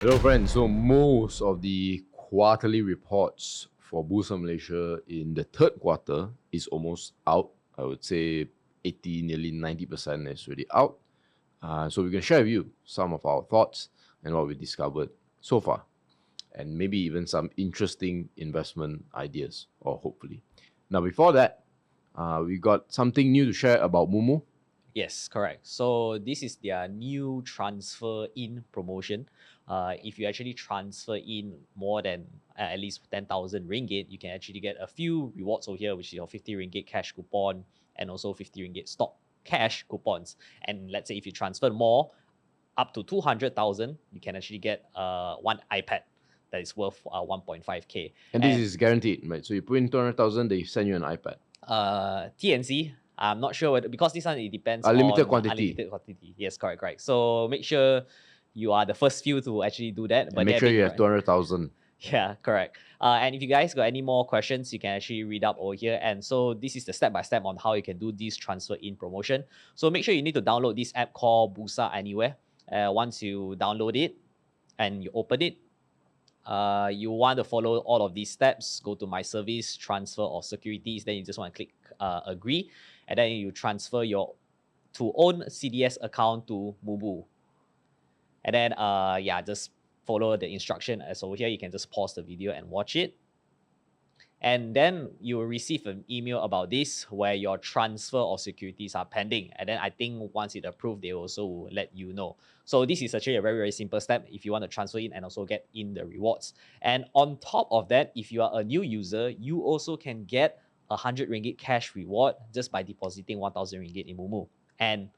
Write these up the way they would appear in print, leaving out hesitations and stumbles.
Hello friends, so most of the quarterly reports for Bursa Malaysia in the third quarter is almost out. I would say 80, nearly 90% is already out. So we can share with you some of our thoughts and what we discovered so far, and maybe even some interesting investment ideas, or hopefully. Now before that, we got something new to share about Mumu. Yes, correct. So this is their new transfer in promotion. If you actually transfer in more than at least 10,000 ringgit, you can actually get a few rewards over here, which is your 50 ringgit cash coupon and also 50 ringgit stock cash coupons. And let's say if you transfer more, up to 200,000, you can actually get one iPad that is worth 1.5K. And this is guaranteed, right? So you put in 200,000, they send you an iPad. TNC, I'm not sure whether, because this one it depends Unlimited on quantity. unlimited quantity. Yes, correct. So make sure you are the first few to actually do that. And make sure you have 200,000. Yeah, correct. And if you guys got any more questions, you can actually read up over here. And so this is the step-by-step on how you can do this transfer in promotion. So make sure you need to download this app called Bursa Anywhere. Once you download it and you open it, you want to follow all of these steps, go to my service, transfer or securities, then you just want to click agree, and then you transfer your to own CDS account to Mubu. And then just follow the instruction as over here. You can just pause the video and watch it. And then you will receive an email about this where your transfer or securities are pending. And then I think once it approved, they also will let you know. So this is actually a very, very simple step if you want to transfer in and also get in the rewards. And on top of that, if you are a new user, you also can get 100 ringgit cash reward just by depositing 1,000 ringgit in Mumu. And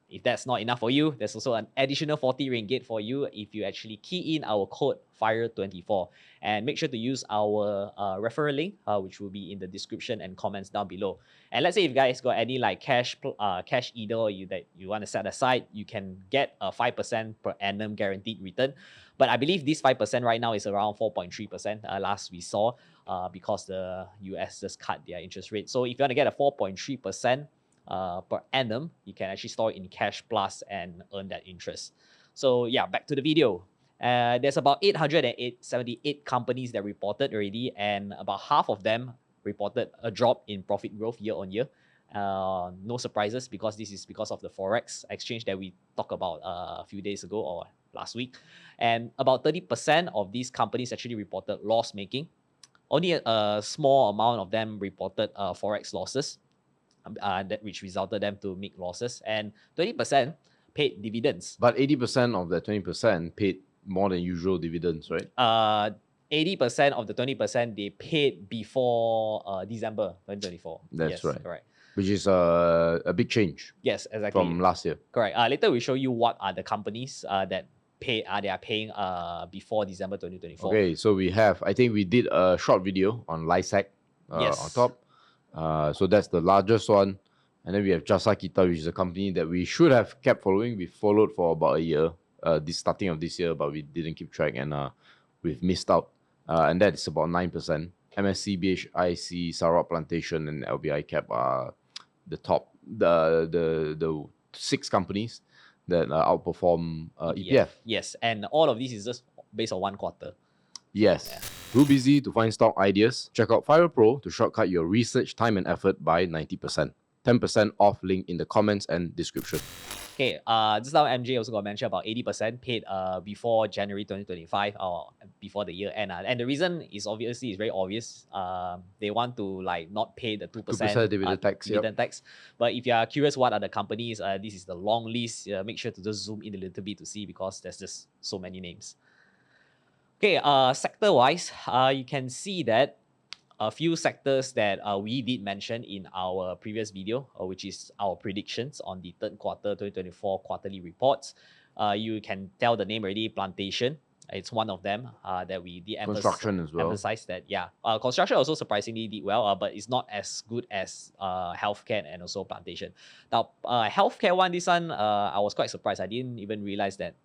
if that's not enough for you, there's also an additional 40 ringgit for you if you actually key in our code FIRE24. And make sure to use our referral link, which will be in the description and comments down below. And let's say if you guys got any like cash either that you want to set aside, you can get a 5% per annum guaranteed return. But I believe this 5% right now is around 4.3% last we saw, because the US just cut their interest rate. So if you want to get a 4.3%, per annum, you can actually store it in cash plus and earn that interest. So yeah, back to the video. There's about 878 companies that reported already, and about half of them reported a drop in profit growth year on year. No surprises, because this is because of the forex exchange that we talked about a few days ago or last week. And about 30% of these companies actually reported loss making. Only a small amount of them reported forex losses, that which resulted them to make losses, and 20% paid dividends. But 80% of that 20% paid more than usual dividends, right? 80% of the 20% they paid before December 2024. That's yes, right. Correct. Which is a big change Yes, exactly. from last year. Correct. Later we show you what are the companies that they are paying before December 2024. Okay, so we have, I think we did a short video on Lysac Yes. on top. So that's the largest one. And then we have Jasa Kita, which is a company that we should have kept following. We followed for about a year, the starting of this year, but we didn't keep track, and we've missed out. And that's about 9%. MSC, BHIC, Sarawak Plantation, and LBI Cap are the top, the 6 companies that outperform EPF. Yes, and all of this is just based on one quarter. Yes. Yeah. Too busy to find stock ideas? Check out Fire Pro to shortcut your research time and effort by 90%. 10% off link in the comments and description. Okay, just now MJ also got mentioned about 80% paid before January 2025 or before the year end. And the reason is obviously it's very obvious. They want to like not pay the 2% dividend tax. Tax. But if you are curious what are the companies, this is the long list. Make sure to just zoom in a little bit to see, because there's just so many names. Okay, sector-wise, you can see that a few sectors that we did mention in our previous video, which is our predictions on the third quarter 2024 quarterly reports. You can tell the name already, plantation. It's one of them that we did construction as well. Emphasize that, yeah. Construction also surprisingly did well, but it's not as good as healthcare and also plantation. Now, healthcare one, this one, I was quite surprised. I didn't even realize that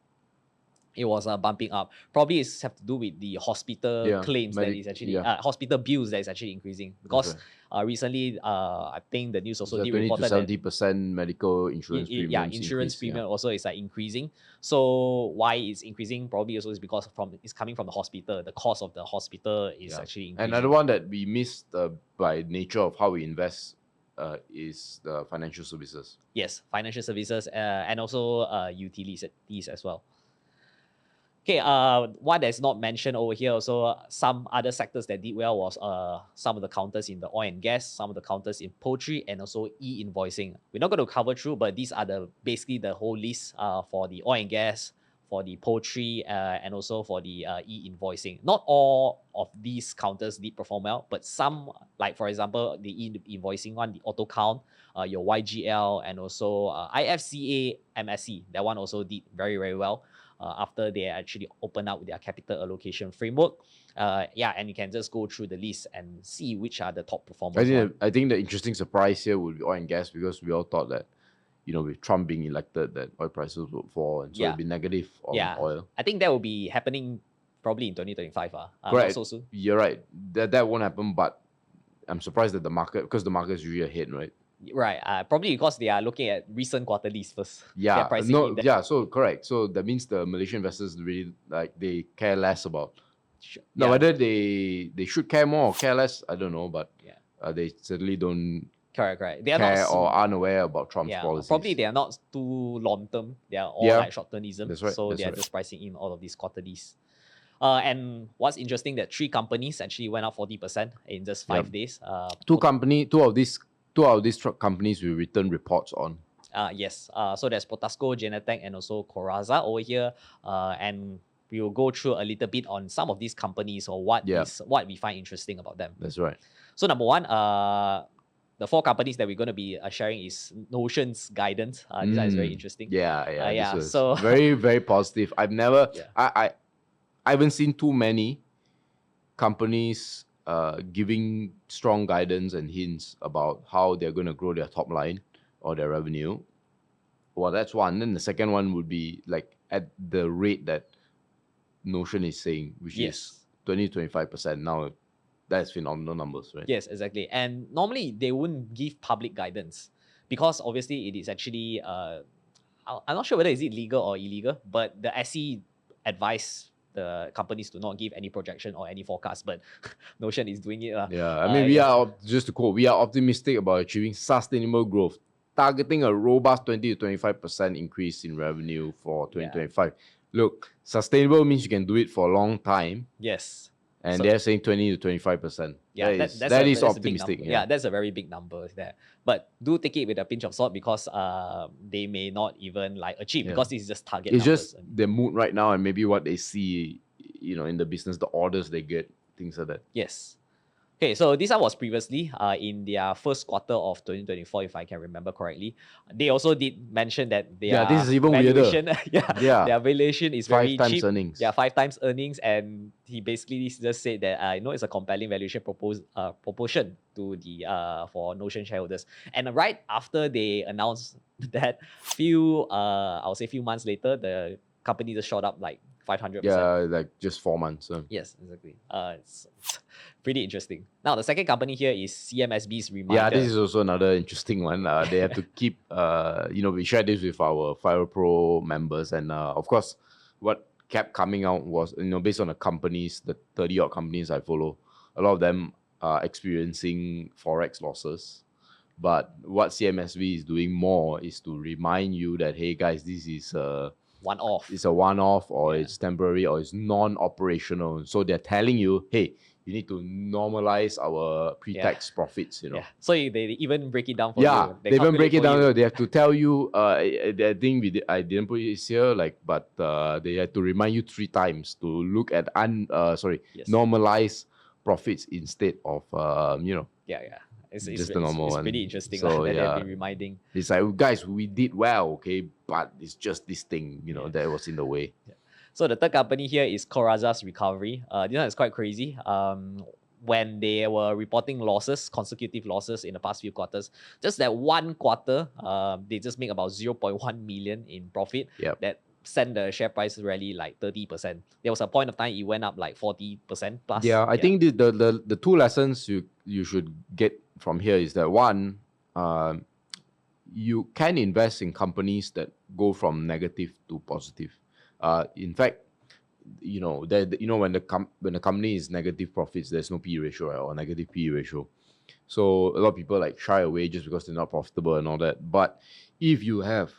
it was bumping up. Probably it's have to do with the hospital Yeah, claims that is actually yeah, hospital bills that is actually increasing, that's because right. recently I think the news It's also a did 20 to reported that 70% medical insurance yeah, premiums insurance increase. Yeah, premium also is like increasing. So why it's increasing probably also is because it's coming from the hospital. The cost of the hospital is yeah. actually Another increasing. one that we missed by nature of how we invest is the financial services. Yes, financial services and also utilities as well. Okay, what that's not mentioned over here also, some other sectors that did well was some of the counters in the oil and gas, some of the counters in poultry, and also e-invoicing. We're not going to cover through, but these are basically the whole list for the oil and gas, for the poultry, and also for the e-invoicing. Not all of these counters did perform well, but some, like for example, the e-invoicing one, the auto count, your YGL, and also IFCA, MSC, that one also did very, very well. After they actually open up their capital allocation framework. Yeah, and you can just go through the list and see which are the top performers. I think the interesting surprise here would be oil and gas, because we all thought that, with Trump being elected, that oil prices would fall, and so Yeah. it'd be negative on Yeah, oil. I think that will be happening probably in 2025. Not Correct. so soon. You're right. That won't happen, but I'm surprised that because the market is usually ahead, right? Right. Probably because they are looking at recent quarterlies first. They're Yeah, pricing in that. yeah. So correct. So that means the Malaysian investors really, like, they care less about. Now, Yeah. whether they should care more or care less, I don't know, but Yeah. they certainly don't Correct. They are care not. or unaware about Trump's policies. Probably they are not too long term. They are all Yeah, like short termism. that's right, So that's they are right. just pricing in all of these quarterlies. And what's interesting that 3 companies actually went up 40% in just 5 days. Two of these truck companies will return reports on. Yes. So there's Potasco, Genetec, and also Coraza over here. And we will go through a little bit on some of these companies or what we find interesting about them. That's right. So number one, the 4 companies that we're going to be sharing is Notion's guidance. This is very interesting. Yeah. This was so very, very positive. I've never, I haven't seen too many companies giving strong guidance and hints about how they're going to grow their top line or their revenue. Well, that's one. Then the second one would be like at the rate that Notion is saying, which is 20-25%. Now, that's phenomenal numbers, right? Yes, exactly. And normally they wouldn't give public guidance because obviously it is actually I'm not sure whether is it legal or illegal, but the SE advised the companies to not give any projection or any forecast, but Notion is doing it. Yeah, I mean, we are, just to quote, we are optimistic about achieving sustainable growth, targeting a robust 20-25% increase in revenue for 2025. Look, sustainable means you can do it for a long time. Yes. And they're saying 20-25%. Yeah, that is optimistic. Yeah, that's a very big number there. But do take it with a pinch of salt because they may not even like achieve because this is just target It's numbers. just their mood right now and maybe what they see, in the business, the orders they get, things like that. Yes. Okay, so this one was previously in their first quarter of 2024, if I can remember correctly. They also did mention that their this is even valuation, weirder. Their valuation is very cheap. 5 times earnings. Yeah, 5 times earnings, and he basically just said that it's a compelling valuation proportion to the for Notion shareholders. And right after they announced that, few months later, the company just shot up like 500%. Yeah, like just 4 months. Yes, exactly. It's pretty interesting. Now, the second company here is CMSB's Reminder. Yeah, this is also another interesting one. They have to keep, we shared this with our Fire Pro members. And of course, what kept coming out was, based on the companies, the 30-odd companies I follow, a lot of them are experiencing Forex losses. But what CMSB is doing more is to remind you that, hey, guys, this is one-off. It's a one-off, or it's temporary, or it's non-operational. So they're telling you, hey, you need to normalize our pre-tax profits, Yeah. So they even break it down for you. Yeah, they even break it down. They have to tell you, I think I didn't put it here, but they had to remind you 3 times to look at normalized profits instead of It's just the normal one. Pretty interesting So, that they've been reminding. It's like, guys, we did well, okay, but it's just this thing, that was in the way. So the third company here is Coraza's Recovery. This one is quite crazy. When they were reporting consecutive losses in the past few quarters, just that one quarter, they just make about 0.1 million in profit. Yep. That sent the share price rally like 30%. There was a point of time it went up like 40% plus. Yeah, I think the two lessons you should get from here is that one, you can invest in companies that go from negative to positive. In fact, when the company is negative profits, there's no P ratio, right, or negative P ratio. So a lot of people like shy away just because they're not profitable and all that. But if you have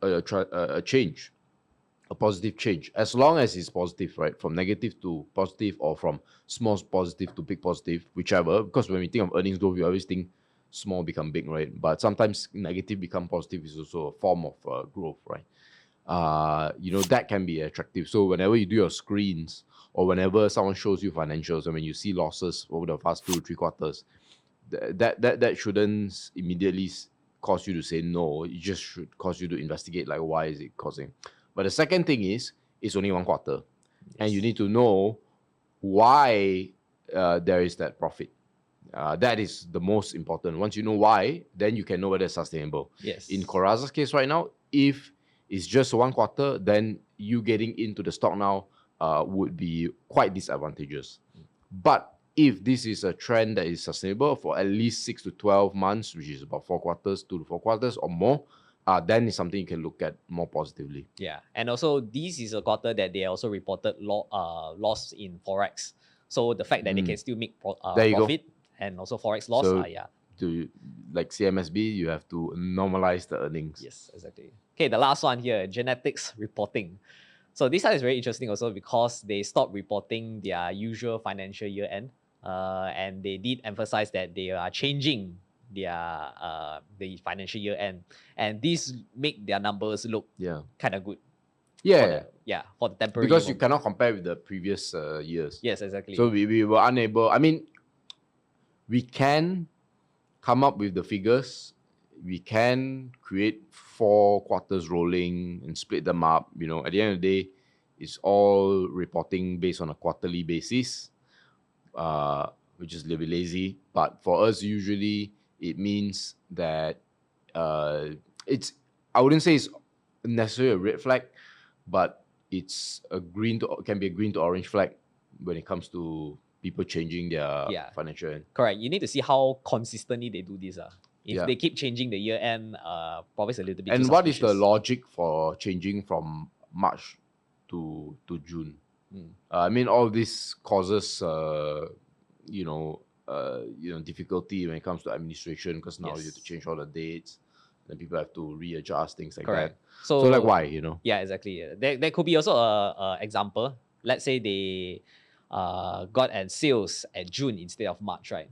a change, a positive change, as long as it's positive, right, from negative to positive or from small positive to big positive, whichever. Because when we think of earnings growth, we always think small become big, right? But sometimes negative become positive is also a form of growth, right? That can be attractive. So whenever you do your screens or whenever someone shows you financials and when you see losses over the past 2 or 3 quarters, that shouldn't immediately cause you to say no. It just should cause you to investigate, like, why is it causing. But the second thing is, it's only 1 quarter, and you need to know why there is that profit. That is the most important. Once you know why, then you can know whether it's sustainable. Yes. In Coraza's case right now, if it's just 1 quarter, then you getting into the stock now would be quite disadvantageous. But if this is a trend that is sustainable for at least 6 to 12 months, which is about 4 quarters, 2 to 4 quarters or more, then it's something you can look at more positively. Yeah, and also this is a quarter that they also reported loss in forex. So the fact that they can still make profit and also forex loss, So yeah. like CMSB, you have to normalize the earnings. Yes, exactly. Okay, the last one here, genetics reporting. So this one is very interesting also because they stopped reporting their usual financial year end, and they did emphasize that they are changing their the financial year end, and this make their numbers look kind of good. For the temporary. Because you cannot compare with the previous years. Yes, exactly. So we were unable. I mean, we can come up with the figures. We can create 4 quarters rolling and split them up. At the end of the day, it's all reporting based on a quarterly basis, which is a little bit lazy. But for us, usually it means that I wouldn't say it's necessarily a red flag, but it's can be a green to orange flag when it comes to people changing their financial end. Correct. You need to see how consistently they do this. If they keep changing the year end, probably it's a little bit. And what is the logic for changing from March to June? I mean, all this causes difficulty when it comes to administration, because now you have to change all the dates. Then people have to readjust things like that. So like, why? Yeah, exactly. There could be also a example. Let's say they got at sales at June instead of March, right?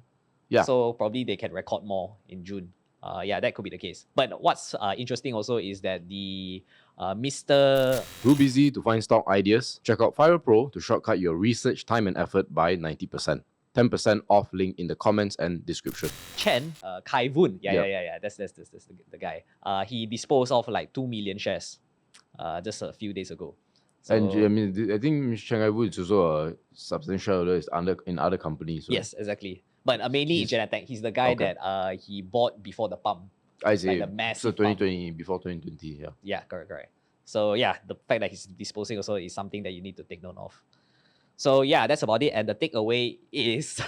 Yeah. So probably they can record more in June. That could be the case. But what's interesting also is that the Mr. Too busy to find stock ideas? Check out Fire Pro to shortcut your research time and effort by 90%. 10% off link in the comments and description. Chen, Kai Vun, that's the guy. He disposed of like 2 million shares just a few days ago. So, and I mean, I think Chen Kai Vun is also a substantial is in other companies. Right? Yes, exactly. But mainly in Genentech, he's the guy that he bought before the pump. I see. Like the massive so 2020, before 2020, yeah. Yeah, correct. So the fact that he's disposing also is something that you need to take note of. So that's about it. And the takeaway is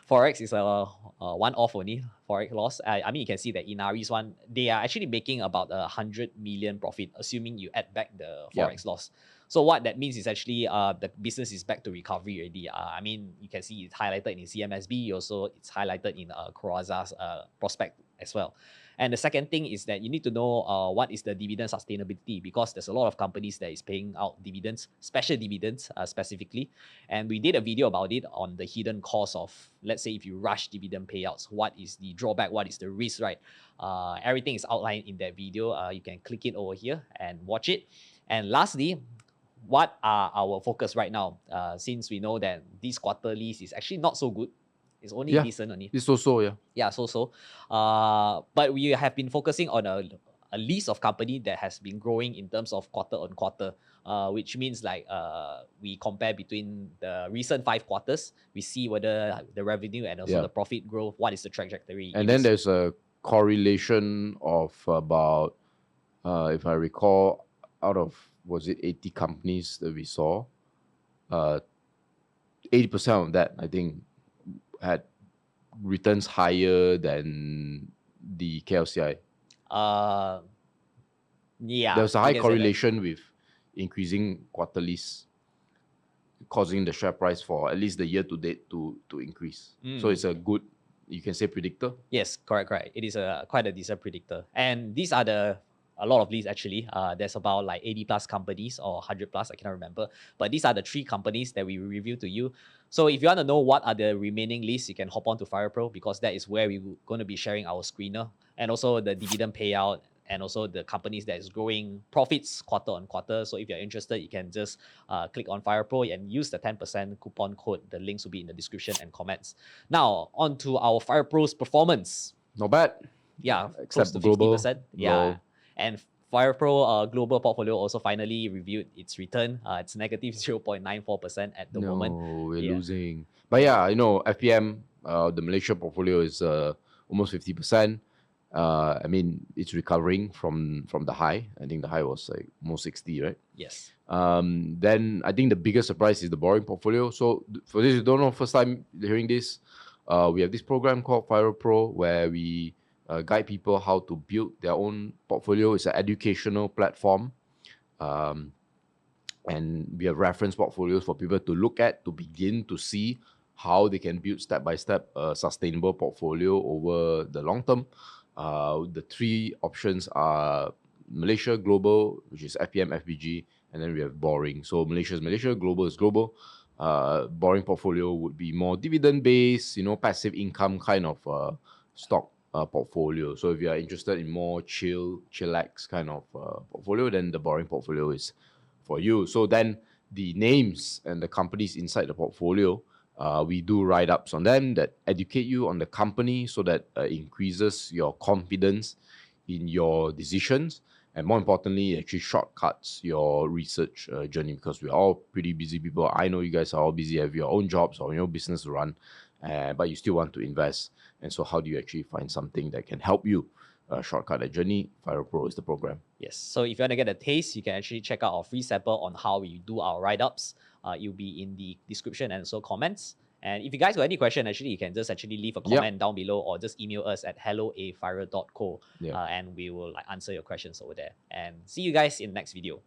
Forex is a one-off only, Forex loss. I mean, you can see that Inari's one, they are actually making about 100 million profit, assuming you add back the Forex loss. So what that means is actually the business is back to recovery already. I mean, you can see it's highlighted in CMSB. Also, it's highlighted in Coraza's prospect as well. And the second thing is that you need to know what is the dividend sustainability, because there's a lot of companies that is paying out dividends, special dividends specifically. And we did a video about it on the hidden cost of, let's say, if you rush dividend payouts, what is the drawback, what is the risk, right? Everything is outlined in that video. You can click it over here and watch it. And lastly, what are our focus right now? Since we know that this quarterly is actually not so good. It's only decent only. It's so. Yeah, so. But we have been focusing on a list of company that has been growing in terms of quarter on quarter, which means like we compare between the recent 5 quarters, we see whether the revenue and also the profit growth, what is the trajectory. And then there's a correlation of about, if I recall, out of was it 80 companies that we saw, 80% of that, I think, had returns higher than the KLCI. Uh, There yeah, was a you high can say that. correlation with increasing quarterlies, causing the share price for at least the year to date to increase. So it's a good, you can say, predictor. Yes, correct. It is quite a decent predictor. And these are a lot of leads actually. There's about like 80 plus companies or 100 plus, I cannot remember. But these are the 3 companies that we review to you. So if you want to know what are the remaining lists, you can hop on to FirePro, because that is where we're going to be sharing our screener and also the dividend payout and also the companies that is growing profits quarter on quarter. So if you're interested, you can just click on FirePro and use the 10% coupon code. The links will be in the description and comments. Now, on to our FirePro's performance. Not bad. Yeah, Except close to global. 50%. Yeah. And FirePro global portfolio also finally reviewed its return. It's negative 0.94% at the moment. We're Yeah. losing. But yeah, FPM, the Malaysia portfolio is almost 50%. I mean, it's recovering from the high. I think the high was like almost 60, right? Yes. Then I think the biggest surprise is the borrowing portfolio. So for this, you don't know, first time hearing this, we have this program called Fire Pro where we guide people how to build their own portfolio. It's an educational platform. And we have reference portfolios for people to look at to begin to see how they can build step by step a sustainable portfolio over the long term. The 3 options are Malaysia, global, which is FPM, FBG, and then we have borrowing. So Malaysia is Malaysia, global is global. Borrowing portfolio would be more dividend based, passive income kind of stock portfolio. So if you are interested in more chillax kind of portfolio, then the borrowing portfolio is for you. So then the names and the companies inside the portfolio, we do write-ups on them that educate you on the company so that increases your confidence in your decisions. And more importantly, it actually shortcuts your research journey, because we're all pretty busy people. I know you guys are all busy, have your own jobs or your business to run, but you still want to invest. And so how do you actually find something that can help you shortcut that journey? Fire Pro is the program. Yes. So if you want to get a taste, you can actually check out our free sample on how we do our write-ups. It'll be in the description and so comments. And if you guys got any question, actually, you can just actually leave a comment down below or just email us at hello@fire.co, and we will answer your questions over there. And see you guys in the next video.